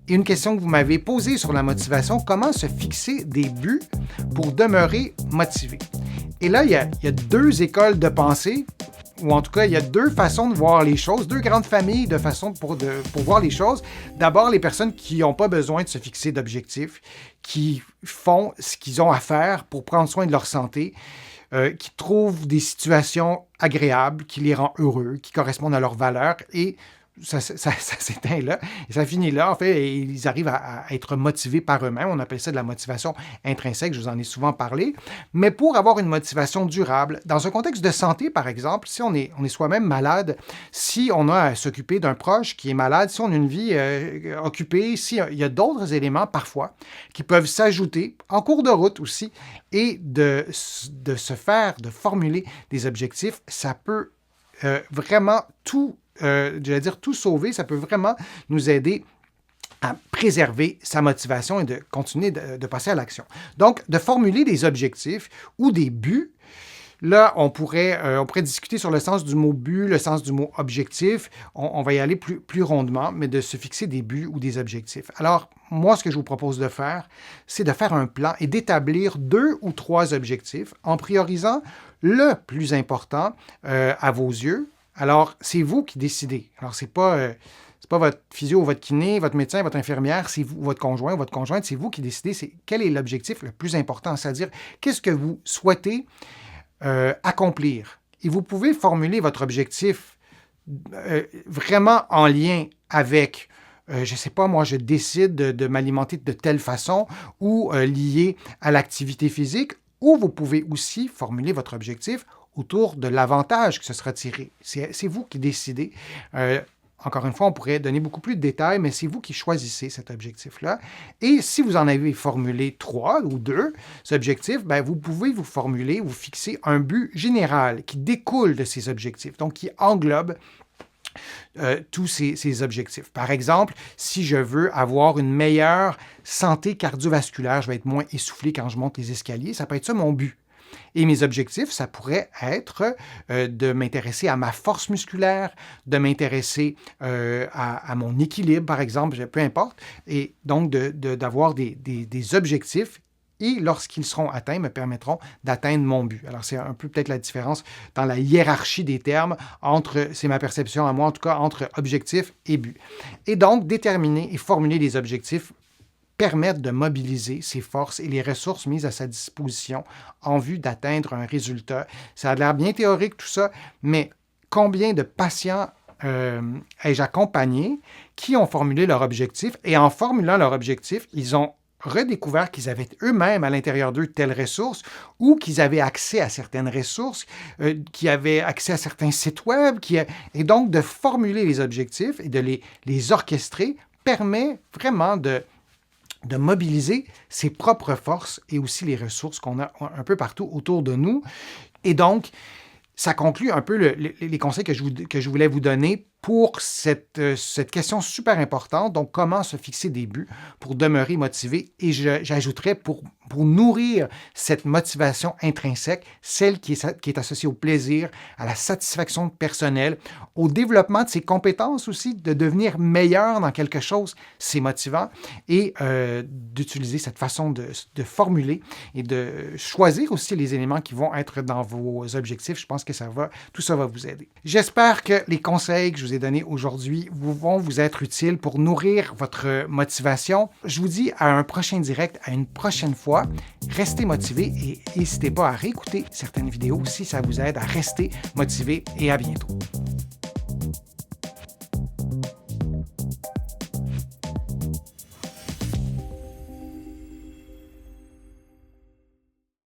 Et une question que vous m'avez posée sur la motivation, comment se fixer des buts pour demeurer motivé? Et là, il y a deux écoles de pensée, ou en tout cas, il y a deux façons de voir les choses, deux grandes familles de façons pour voir les choses. D'abord, les personnes qui n'ont pas besoin de se fixer d'objectifs, qui font ce qu'ils ont à faire pour prendre soin de leur santé, qui trouvent des situations agréables, qui les rendent heureux, qui correspondent à leurs valeurs, et ça s'éteint là, et ça finit là, en fait, et ils arrivent à être motivés par eux-mêmes. On appelle ça de la motivation intrinsèque, je vous en ai souvent parlé. Mais pour avoir une motivation durable, dans un contexte de santé, par exemple, si on est soi-même malade, si on a à s'occuper d'un proche qui est malade, si on a une vie occupée, s'il y a d'autres éléments, parfois, qui peuvent s'ajouter en cours de route aussi, et de formuler des objectifs, ça peut vraiment tout sauver, ça peut vraiment nous aider à préserver sa motivation et de continuer de passer à l'action. Donc, de formuler des objectifs ou des buts. Là, on pourrait discuter sur le sens du mot but, le sens du mot objectif. On va y aller plus rondement, mais de se fixer des buts ou des objectifs. Alors, moi, ce que je vous propose de faire, c'est de faire un plan et d'établir 2 ou 3 objectifs en priorisant le plus important à vos yeux. Alors, c'est vous qui décidez. Alors, c'est pas votre physio, votre kiné, votre médecin, votre infirmière, c'est vous, votre conjoint ou votre conjointe, c'est vous qui décidez. Quel est l'objectif le plus important, c'est-à-dire qu'est-ce que vous souhaitez accomplir. Et vous pouvez formuler votre objectif vraiment en lien avec, je ne sais pas, moi, je décide de m'alimenter de telle façon ou lié à l'activité physique, ou vous pouvez aussi formuler votre objectif autour de l'avantage que ce sera tiré. C'est vous qui décidez. Encore une fois, on pourrait donner beaucoup plus de détails, mais c'est vous qui choisissez cet objectif-là. Et si vous en avez formulé 3 ou 2 objectifs, bien, vous pouvez vous fixer un but général qui découle de ces objectifs, donc qui englobe tous ces objectifs. Par exemple, si je veux avoir une meilleure santé cardiovasculaire, je vais être moins essoufflé quand je monte les escaliers, ça peut être ça mon but. Et mes objectifs, ça pourrait être de m'intéresser à ma force musculaire, de m'intéresser à mon équilibre, par exemple, peu importe, et donc d'avoir des objectifs et lorsqu'ils seront atteints, me permettront d'atteindre mon but. Alors, c'est un peu peut-être la différence dans la hiérarchie des termes c'est ma perception à moi en tout cas, entre objectif et but. Et donc, déterminer et formuler des objectifs permettre de mobiliser ses forces et les ressources mises à sa disposition en vue d'atteindre un résultat. Ça a l'air bien théorique tout ça, mais combien de patients ai-je accompagné qui ont formulé leur objectif et en formulant leur objectif, ils ont redécouvert qu'ils avaient eux-mêmes à l'intérieur d'eux telles ressources ou qu'ils avaient accès à certaines ressources, qu'ils avaient accès à certains sites web. Et donc, de formuler les objectifs et de les orchestrer permet vraiment de mobiliser ses propres forces et aussi les ressources qu'on a un peu partout autour de nous. Et donc, ça conclut un peu les conseils que je voulais vous donner pour cette question super importante. Donc, comment se fixer des buts pour demeurer motivé? Et j'ajouterais pour nourrir cette motivation intrinsèque, celle qui est associée au plaisir, à la satisfaction personnelle, au développement de ses compétences aussi, de devenir meilleur dans quelque chose, c'est motivant. Et d'utiliser cette façon de formuler et de choisir aussi les éléments qui vont être dans vos objectifs. Je pense que tout ça va vous aider. J'espère que les conseils que je vous ai donnés aujourd'hui vont vous être utiles pour nourrir votre motivation. Je vous dis à un prochain direct, à une prochaine fois. Restez motivés et n'hésitez pas à réécouter certaines vidéos si ça vous aide à rester motivé et à bientôt.